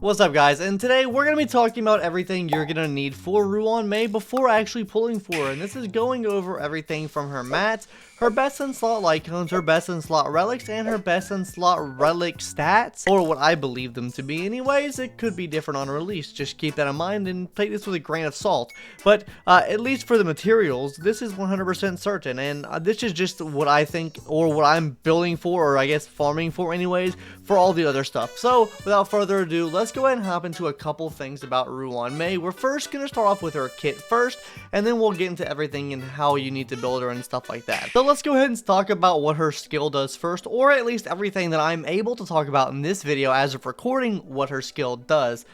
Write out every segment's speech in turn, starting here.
What's up, guys? And today we're going to be talking about everything you're going to need for Ruan Mei before actually pulling for her. And this is going over everything from her mats, her best in slot lightcones, her best in slot relics, and her best in slot relic stats, or what I believe them to be anyways. It could be different on release, just keep that in mind and take this with a grain of salt. But at least for the materials, this is 100% certain, and this is just what I think, or what I'm building for, or I guess farming for anyways, for all the other stuff. So without further ado, let's go ahead and hop into a couple things about Ruan Mei. We're first going to start off with her kit first, and then we'll get into everything and how you need to build her and stuff like that. So let's go ahead and talk about what her skill does first, or at least everything that I'm able to talk about in this video as of recording what her skill does.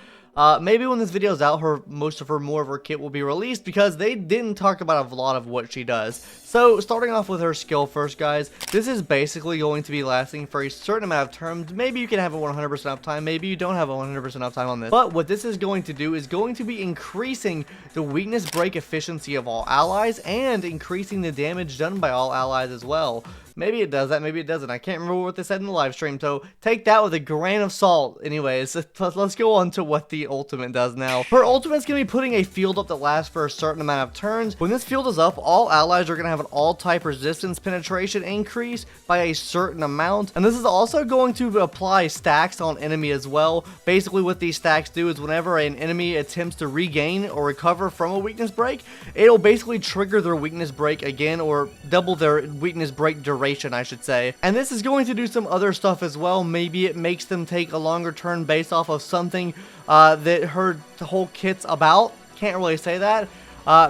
Maybe when this video is out, most of her kit will be released because they didn't talk about a lot of what she does. So starting off with her skill first, guys, this is basically going to be lasting for a certain amount of turns. Maybe you can have a 100% uptime, maybe you don't have a 100% uptime on this. But what this is going to do is going to be increasing the weakness break efficiency of all allies and increasing the damage done by all allies as well. Maybe it does that, maybe it doesn't. I can't remember what they said in the live stream, so take that with a grain of salt. Anyways, let's go on to what the ultimate does now. Her ultimate's going to be putting a field up that lasts for a certain amount of turns. When this field is up, all allies are going to have an all-type resistance penetration increase by a certain amount. And this is also going to apply stacks on enemy as well. Basically, what these stacks do is whenever an enemy attempts to regain or recover from a weakness break, it'll basically trigger their weakness break again, or double their weakness break duration, I should say. And this is going to do some other stuff as well. Maybe it makes them take a longer turn based off of something that her whole kit's about. Can't really say that.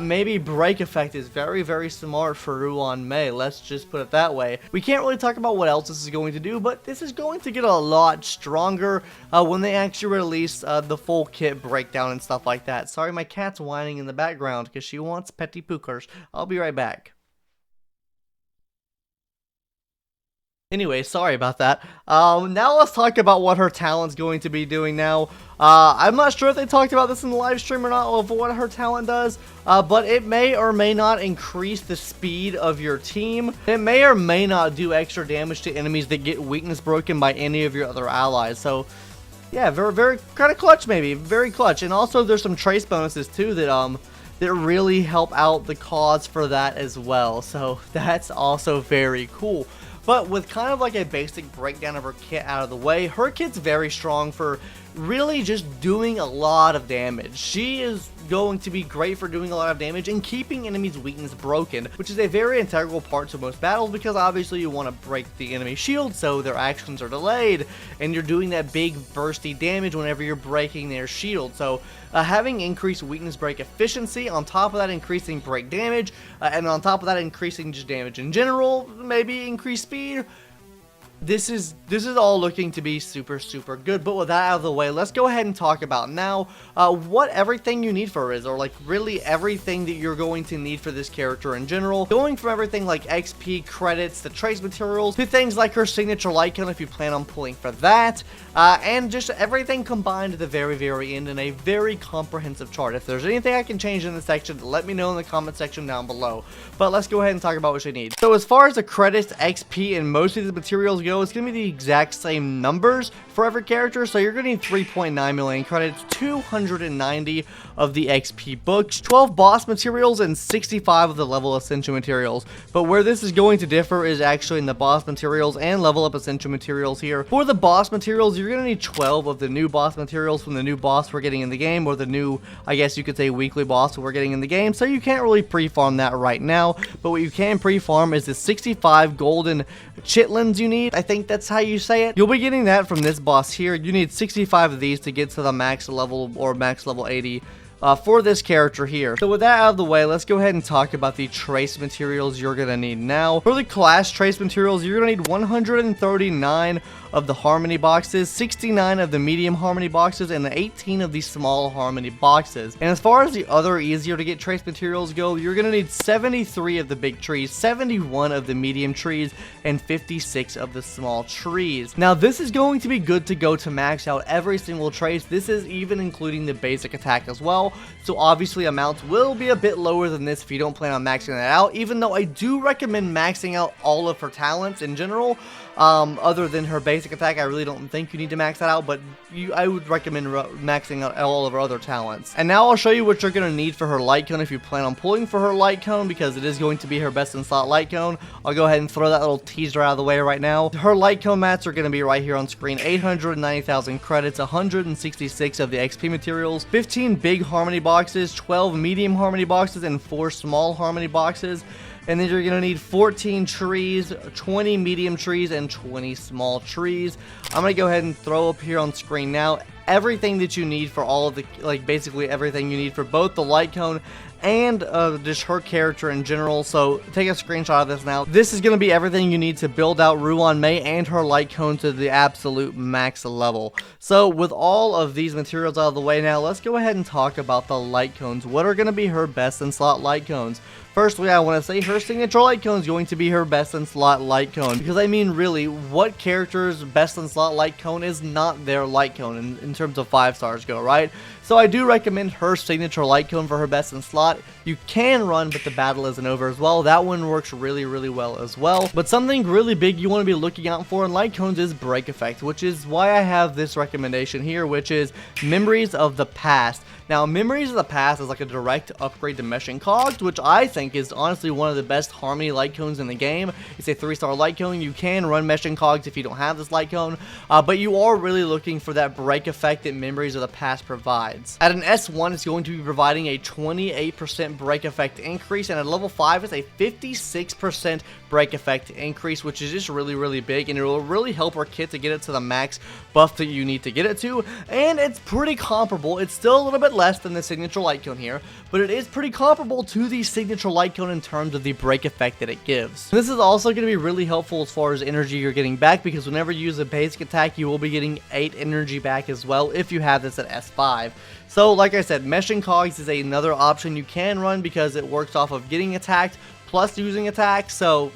Maybe break effect is very, very smart for Ruan Mei. Let's just put it that way. We can't really talk about what else this is going to do, but this is going to get a lot stronger when they actually release the full kit breakdown and stuff like that. Sorry, my cat's whining in the background because she wants petty pookers. I'll be right back. Anyway, sorry about that. Now let's talk about what her talent's going to be doing now. I'm not sure if they talked about this in the live stream or not, of what her talent does, but it may or may not increase the speed of your team. It may or may not do extra damage to enemies that get weakness broken by any of your other allies. So, yeah, very kind of clutch, maybe. Very clutch. And also, there's some trace bonuses, too, that really help out the cause for that as well. So, that's also very cool. But with kind of like a basic breakdown of her kit out of the way, her kit's very strong for really just doing a lot of damage. She is going to be great for doing a lot of damage and keeping enemies' weakness broken, which is a very integral part to most battles because obviously you want to break the enemy shield so their actions are delayed, and you're doing that big bursty damage whenever you're breaking their shield. So having increased weakness break efficiency, on top of that increasing break damage, and on top of that increasing just damage in general, maybe increased speed. This is all looking to be super good. But with that out of the way, let's go ahead and talk about now what everything you need for her is, or like really everything that you're going to need for this character in general. Going from everything like XP, credits, the trace materials, to things like her signature light cone if you plan on pulling for that, and just everything combined at the very end in a very comprehensive chart. If there's anything I can change in this section, let me know in the comment section down below. But let's go ahead and talk about what you need. So as far as the credits, XP, and most of the materials go, it's going to be the exact same numbers for every character. So you're going to need 3.9 million credits, 290 of the XP books, 12 boss materials, and 65 of the level ascension materials. But where this is going to differ is actually in the boss materials and level up ascension materials here. For the boss materials, you're going to need 12 of the new boss materials from the new boss we're getting in the game, or the new, I guess you could say, weekly boss we're getting in the game. So you can't really pre-farm that right now, but what you can pre-farm is the 65 golden chitlins you need. I think that's how you say it. You'll be getting that from this boss here. You need 65 of these to get to the max level, or max level 80 for this character here. So with that out of the way, let's go ahead and talk about the trace materials you're gonna need now. For the class trace materials, you're gonna need 139 of the harmony boxes, 69 of the medium harmony boxes, and 18 of the small harmony boxes. And as far as the other easier to get trace materials go, you're gonna need 73 of the big trees, 71 of the medium trees, and 56 of the small trees. Now this is going to be good to go to max out every single trace. This is even including the basic attack as well. So obviously amounts will be a bit lower than this if you don't plan on maxing that out, even though I do recommend maxing out all of her talents in general. Other than her basic attack, I really don't think you need to max that out, but I would recommend maxing out all of her other talents. And now I'll show you what you're going to need for her light cone if you plan on pulling for her light cone, because it is going to be her best in slot light cone. I'll go ahead and throw that little teaser out of the way right now. Her light cone mats are going to be right here on screen. 890,000 credits, 166 of the XP materials, 15 big harmony boxes, 12 medium harmony boxes, and 4 small harmony boxes. And then you're going to need 14 trees, 20 medium trees, and 20 small trees. I'm going to go ahead and throw up here on screen now everything that you need for all of the, like basically everything you need for both the light cone and just her character in general. So take a screenshot of this now. This is going to be everything you need to build out Ruan Mei and her light cone to the absolute max level. So with all of these materials out of the way now, let's go ahead and talk about the light cones. What are going to be her best in slot light cones? Firstly, I want to say her signature light cone is going to be her best in slot light cone, because I mean, really, what character's best in slot light cone is not their light cone in terms of 5 stars go, right? So I do recommend her signature light cone for her best in slot. You can run, but the battle isn't over as well. That one works really, really well as well. But something really big you want to be looking out for in light cones is break effect, which is why I have this recommendation here, which is Memories of the Past. Now, Memories of the Past is like a direct upgrade to Meshing Cogs, which I think is honestly one of the best Harmony light cones in the game. It's a 3-star light cone. You can run Meshing Cogs if you don't have this light cone, but you are really looking for that break effect that Memories of the Past provides. At an S1, it's going to be providing a 28% break effect increase, and at level 5, it's a 56% break effect increase, which is just really, really big, and it will really help our kit to get it to the max buff that you need to get it to. And it's pretty comparable. It's still a little bit less than the signature light cone here, but it is pretty comparable to the signature light cone in terms of the break effect that it gives. This is also going to be really helpful as far as energy you're getting back, because whenever you use a basic attack, you will be getting 8 energy back as well if you have this at S5. So like I said, Meshing Cogs is another option you can run because it works off of getting attacked plus using attack, so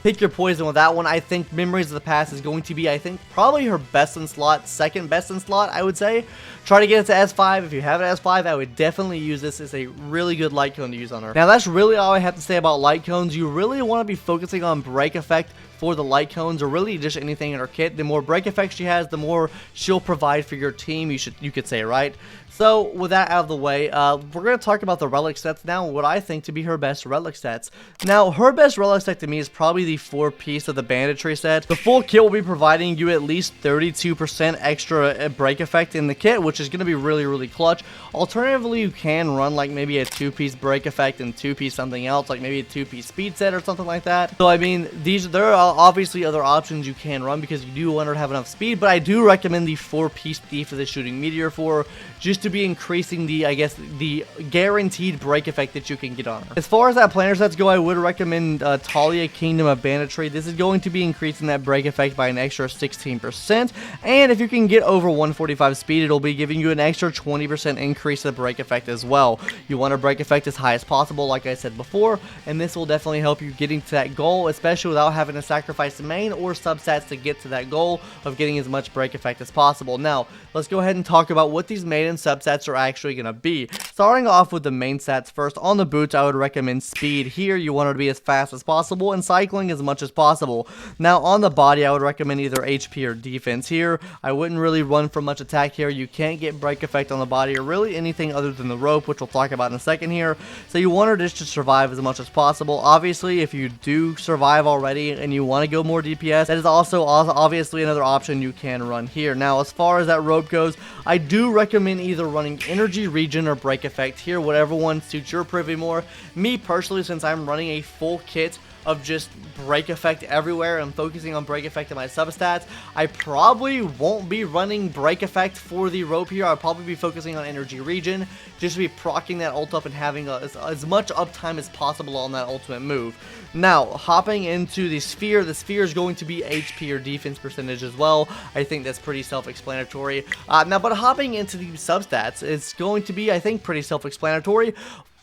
pick your poison with that one. I think Memories of the Past is going to be, I think, probably her best in slot, second best in slot, I would say. Try to get it to S5. If you have it at S5, I would definitely use this. It's a really good light cone to use on her. Now, that's really all I have to say about light cones. You really want to be focusing on break effect for the light cones, or really just anything in her kit. The more break effects she has, the more she'll provide for your team, you could say, right? So with that out of the way, we're going to talk about the relic sets now, what I think to be her best relic sets. Now, her best relic set to me is probably the 4-piece of the banditry set. The full kit will be providing you at least 32% extra break effect in the kit, which is going to be really, really clutch. Alternatively, you can run like maybe a 2-piece break effect and 2-piece something else, like maybe a 2-piece speed set or something like that. So I mean, there are obviously other options you can run because you do want her to have enough speed, but I do recommend the 4-piece thief of the shooting meteor for just to be increasing the, I guess, the guaranteed break effect that you can get on her. As far as that planner sets go, I would recommend Talia Kingdom of Banditry. This is going to be increasing that break effect by an extra 16%, and if you can get over 145 speed, it'll be giving you an extra 20% increase to the break effect as well. You want a break effect as high as possible, like I said before, and this will definitely help you getting to that goal, especially without having to sacrifice the main or substats to get to that goal of getting as much break effect as possible. Now, let's go ahead and talk about what these main and substats are actually going to be. Starting off with the main stats first, on the boots, I would recommend speed. Here, you want her to be as fast as possible and cycling as much as possible. Now, on the body, I would recommend either HP or defense. Here, I wouldn't really run for much attack here. You can't get break effect on the body or really anything other than the rope, which we'll talk about in a second here. So you want her just to survive as much as possible. Obviously, if you do survive already and you want to go more DPS, that is also obviously another option you can run here. Now, as far as that rope goes, I do recommend either running energy regen or break effect here, whatever one suits your privy more. Me personally, since I'm running a full kit of just break effect everywhere and focusing on break effect in my substats, I probably won't be running break effect for the rope here. I'll probably be focusing on energy regen, just to be proccing that ult up and having as much uptime as possible on that ultimate move. Now, hopping into the sphere is going to be HP or defense percentage as well. I think that's pretty self-explanatory. Now, but hopping into the substats, it's going to be, I think, pretty self-explanatory.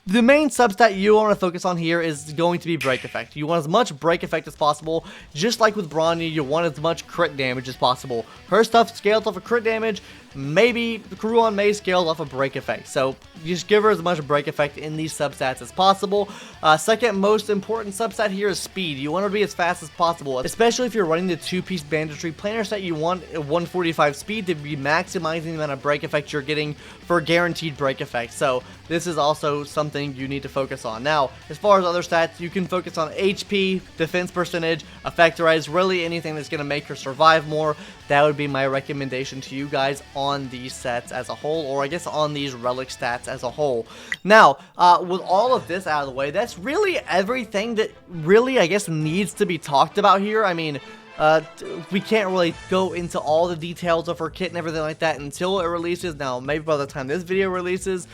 The main substat you want to focus on here is going to be break effect. You want as much break effect as possible. Just like with Bronny, you want as much crit damage as possible. Her stuff scales off of crit damage. Maybe Ruan Mei scales off of break effect. So just give her as much break effect in these substats as possible. Second most important substat here is speed. You want her to be as fast as possible, especially if you're running the 2-piece banditry planar set. You want 145 speed to be maximizing the amount of break effect you're getting for guaranteed break effect. So this is also something you need to focus on. Now, as far as other stats, you can focus on HP, defense percentage, effectorize, really anything that's going to make her survive more. That would be my recommendation to you guys on these sets as a whole, or I guess on these relic stats as a whole. Now, with all of this out of the way, that's really everything that really, I guess, needs to be talked about here. I mean, we can't really go into all the details of her kit and everything like that until it releases. Now, maybe by the time this video releases,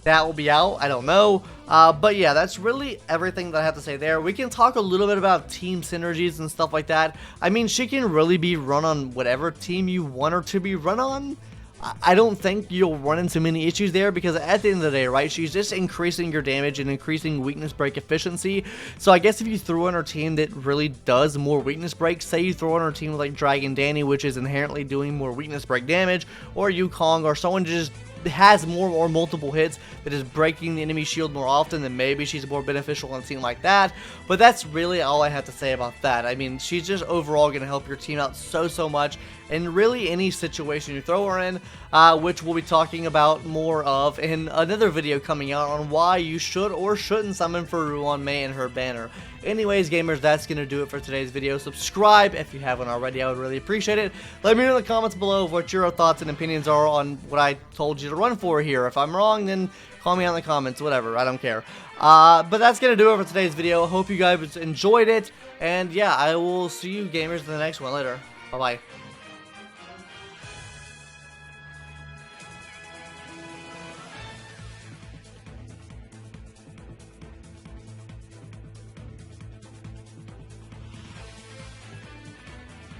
that will be out. I don't know. But yeah, that's really everything that I have to say there. We can talk a little bit about team synergies and stuff like that. I mean, she can really be run on whatever team you want her to be run on. I don't think you'll run into many issues there, because at the end of the day, right, she's just increasing your damage and increasing weakness break efficiency. So I guess if you throw on her team that really does more weakness break, say you throw on her team like Dragon Danny, which is inherently doing more weakness break damage, or Yukong, or someone just has more or multiple hits that is breaking the enemy shield more often, then maybe she's more beneficial on a team like that. But that's really all I have to say about that. I mean, she's just overall going to help your team out so much in really any situation you throw her in, which we'll be talking about more of in another video coming out on why you should or shouldn't summon for Ruan Mei and her banner. Anyways, gamers, that's going to do it for today's video. Subscribe if you haven't already. I would really appreciate it. Let me know in the comments below what your thoughts and opinions are on what I told you to run for here. If I'm wrong, then call me out in the comments. Whatever. I don't care. But that's going to do it for today's video. Hope you guys enjoyed it. And yeah, I will see you gamers in the next one later. Bye-bye.